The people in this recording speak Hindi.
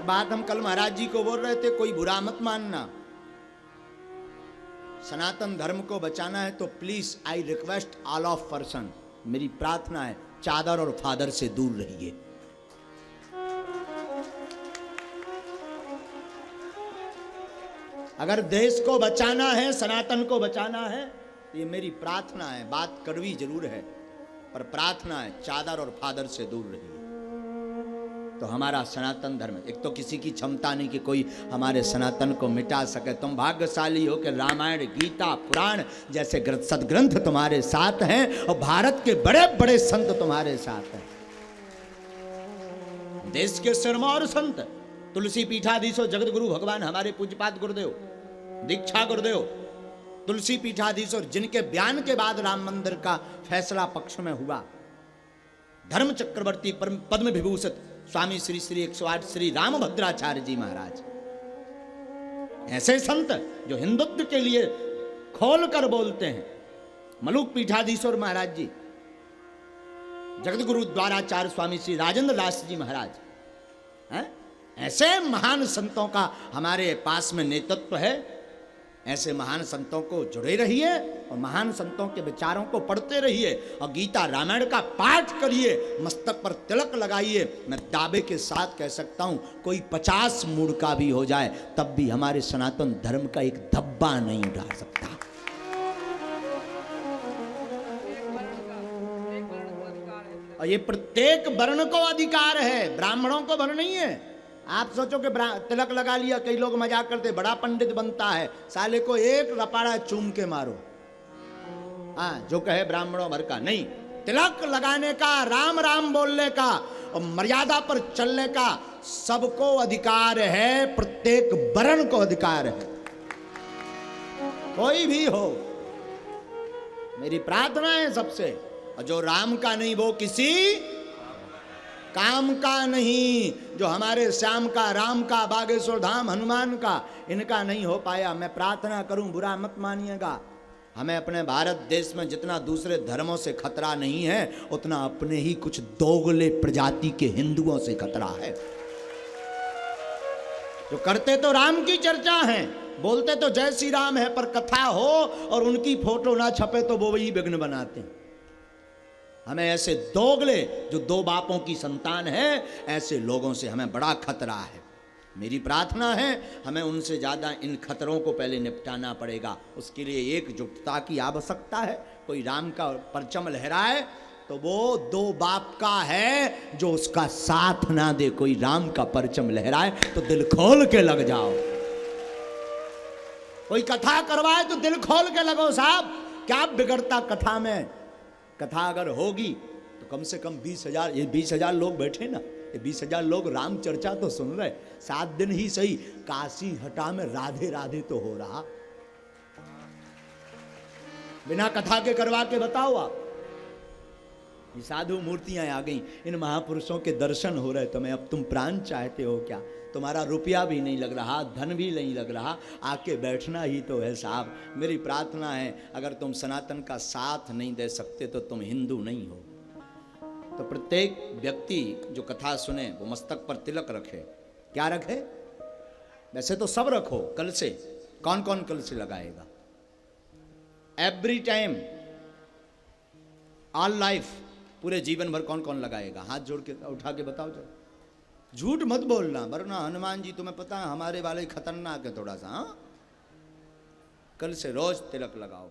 बात हम कल महाराज जी को बोल रहे थे, कोई बुरा मत मानना। सनातन धर्म को बचाना है तो please I request all of person, मेरी प्रार्थना है चादर और फादर से दूर रहिए। अगर देश को बचाना है, सनातन को बचाना है, तो ये मेरी प्रार्थना है। बात कड़वी जरूर है पर प्रार्थना है, चादर और फादर से दूर रहिए। तो हमारा सनातन धर्म, एक तो किसी की क्षमता नहीं कि कोई हमारे सनातन को मिटा सके। तुम भाग्यशाली हो कि रामायण, गीता, पुराण जैसे सदग्रंथ तुम्हारे साथ हैं और भारत के बड़े बड़े संत तुम्हारे साथ हैं। देश के सिरमौर संत तुलसी पीठाधीशो जगत गुरु भगवान हमारे पूज्यपाद गुरुदेव, दीक्षा गुरुदेव तुलसी पीठाधीशो, जिनके बयान के बाद राम मंदिर का फैसला पक्ष में हुआ, धर्म चक्रवर्ती पद्म विभूषित स्वामी श्री श्री 108 श्री रामभद्राचार्य जी महाराज, ऐसे संत जो हिंदुत्व के लिए खोल कर बोलते हैं। मलुक पीठाधीश्वर महाराज जी, जगत गुरु द्वाराचार्य स्वामी श्री राजेंद्र दास जी महाराज हैं? ऐसे महान संतों का हमारे पास में नेतृत्व है। ऐसे महान संतों को जुड़े रहिए और महान संतों के विचारों को पढ़ते रहिए और गीता रामायण का पाठ करिए, मस्तक पर तिलक लगाइए। मैं दावे के साथ कह सकता हूं, कोई 50 मूड का भी हो जाए तब भी हमारे सनातन धर्म का एक धब्बा नहीं उठा सकता। और ये प्रत्येक वर्ण को अधिकार है, ब्राह्मणों को वर्ण नहीं है। आप सोचो कि तिलक लगा लिया, कई लोग मजाक करते बड़ा पंडित बनता है, साले को एक रपाड़ा चूम के मारो। हाँ, जो कहे ब्राह्मणों भर का नहीं, तिलक लगाने का, राम राम बोलने का और मर्यादा पर चलने का सबको अधिकार है, प्रत्येक वर्ण को अधिकार है, कोई भी हो। मेरी प्रार्थना है सबसे, और जो राम का नहीं वो किसी काम का नहीं। जो हमारे श्याम का, राम का, बागेश्वर धाम, हनुमान का, इनका नहीं हो पाया। मैं प्रार्थना करूं, बुरा मत मानिएगा, हमें अपने भारत देश में जितना दूसरे धर्मों से खतरा नहीं है उतना अपने ही कुछ दोगले प्रजाति के हिंदुओं से खतरा है, जो करते तो राम की चर्चा है, बोलते तो जय श्री राम है, पर कथा हो और उनकी फोटो ना छपे तो वो वही विघ्न बनाते हैं। हमें ऐसे दोगले जो दो बापों की संतान है, ऐसे लोगों से हमें बड़ा खतरा है। मेरी प्रार्थना है हमें उनसे ज़्यादा इन खतरों को पहले निपटाना पड़ेगा। उसके लिए एकजुटता की आवश्यकता है। कोई राम का परचम लहराए तो वो दो बाप का है, जो उसका साथ ना दे। कोई राम का परचम लहराए तो दिल खोल के लग जाओ। कोई कथा करवाए तो दिल खोल के लगो साहब, क्या बिगड़ता कथा में। कथा अगर होगी तो कम से कम 20,000, ये 20,000 लोग बैठे ना, ये 20,000 लोग राम चर्चा तो सुन रहे। 7 दिन ही सही, काशी हटा में राधे राधे तो हो रहा। बिना कथा के करवा के बताओ आप। ये साधु मूर्तियां आ गई, इन महापुरुषों के दर्शन हो रहे, तुम्हें अब तुम प्राण चाहते हो क्या? तुम्हारा रुपया भी नहीं लग रहा, धन भी नहीं लग रहा, आके बैठना ही तो है साहब। मेरी प्रार्थना है अगर तुम सनातन का साथ नहीं दे सकते तो तुम हिंदू नहीं हो। तो प्रत्येक व्यक्ति जो कथा सुने वो मस्तक पर तिलक रखे। क्या रखे? वैसे तो सब रखो। कल से कौन कौन कल से लगाएगा? एवरी टाइम, ऑल लाइफ, पूरे जीवन भर कौन कौन लगाएगा? हाथ जोड़ के उठा के बताओ। जरा झूठ मत बोलना, वरना हनुमान जी तुम्हें पता है हमारे वाले खतरनाक है थोड़ा सा। हाँ, कल से रोज तिलक लगाओ।